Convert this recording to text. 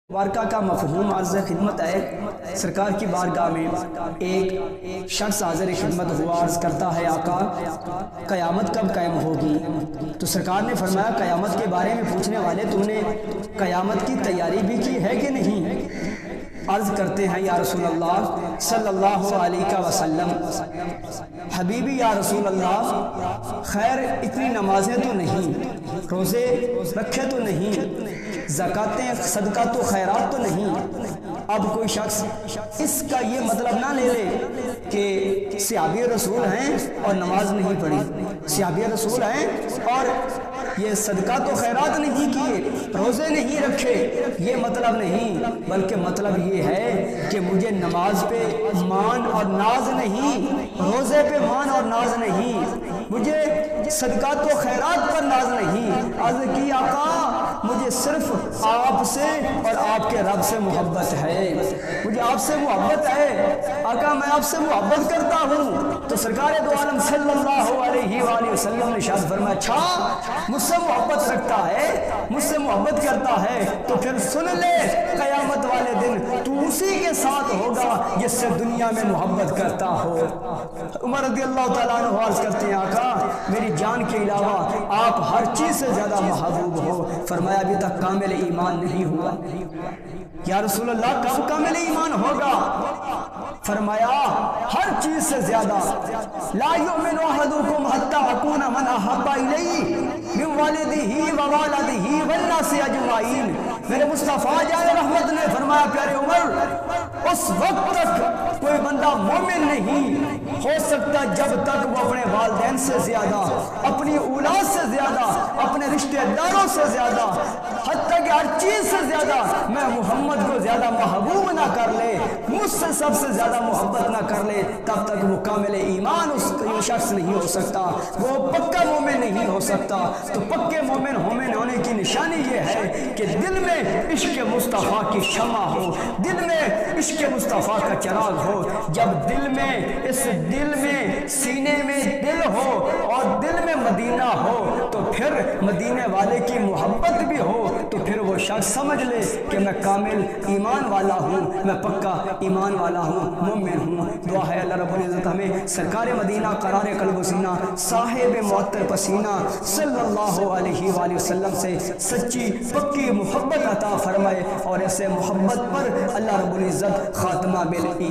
مبارکہ کا مفہوم عرض خدمت ہے۔ سرکار کی بارگاہ میں ایک شخص حاضر خدمت ہوا، عرض کرتا ہے آقا قیامت کب قائم ہوگی؟ تو سرکار نے فرمایا قیامت کے بارے میں پوچھنے والے تم نے قیامت کی تیاری بھی کی ہے کہ نہیں؟ عرض کرتے ہیں یا رسول اللہ صلی اللہ علیہ وسلم، حبیبی یا رسول اللہ خیر اتنی نمازیں تو نہیں، روزے رکھے تو نہیں، زکاتیں صدقہ تو خیرات تو نہیں۔ اب کوئی شخص اس کا یہ مطلب نہ لے لے کہ صحابی رسول ہیں اور نماز نہیں پڑھی، صحابی رسول ہیں اور یہ صدقہ تو خیرات نہیں کیے، روزے نہیں رکھے، یہ مطلب نہیں، بلکہ مطلب یہ ہے کہ مجھے نماز پہ مان اور ناز نہیں، روزے پہ مان اور ناز نہیں، مجھے صدقہ تو خیرات پر ناز نہیں۔ عرض کی آقا مجھے صرف آپ سے اور آپ کے رب سے محبت ہے، مجھے آپ سے محبت ہے آقا، میں آپ سے محبت کرتا ہوں۔ تو سرکار دو عالم صلی اللہ علیہ وآلہ وسلم نے ارشاد فرمایا اچھا مجھ سے محبت رکھتا ہے، مجھ سے محبت کرتا ہے تو پھر سن لے قیامت والے دن تو اسی کے ساتھ ہوگا جس سے دنیا میں محبت کرتا ہو۔ عمر رضی اللہ تعالیٰ عنہ عرض کرتے ہیں آقا میری جان کے علاوہ آپ ہر چیز سے زیادہ محبوب ہو۔ فرمایا ابھی تک کامل ایمان نہیں ہوا۔ یا رسول اللہ کب کامل ایمان ہوگا؟ فرمایا ہر چیز سے زیادہ، لا یؤمن احدکم حتی اکون من احب الیہ من والدہ ووالدہ والناس اجمعین۔ میرے مصطفیٰ جان رحمت نے فرمایا پیارے عمر اس وقت تک کوئی بندہ مومن نہیں ہو سکتا جب تک وہ اپنے والدین سے زیادہ، اپنی اولاد سے زیادہ، اپنے رشتہ داروں سے زیادہ، حتیٰ کہ ہر چیز سے زیادہ میں محمد کو زیادہ محبوب نہ کر لے، مجھ سے سب سے زیادہ محبت نہ کر لے، تب تک وہ کامل ایمان اس شخص نہیں ہو سکتا، وہ پکا مومن نہیں ہو سکتا۔ تو پکے مومن ہونے کی نشانی یہ ہے کہ دل میں عشق مصطفیٰ کی شمع ہو، دل میں عشق مصطفیٰ کا چراغ ہو۔ جب دل میں اس دل میں سینے میں دل ہو اور دل میں مدینہ ہو تو پھر مدینے والے کی محبت بھی ہو، تو پھر وہ شخص سمجھ لے کہ میں کامل ایمان والا ہوں، میں پکا ایمان والا ہوں، مومن ہوں۔ دعا ہے اللہ رب العزت ہمیں سرکار مدینہ قرار قلب و سینہ صاحب معطر پسینہ صلی اللہ علیہ وآلہ وسلم سے سچی پکی محبت عطا فرمائے اور ایسے محبت پر اللہ رب العزت خاتمہ بالایمان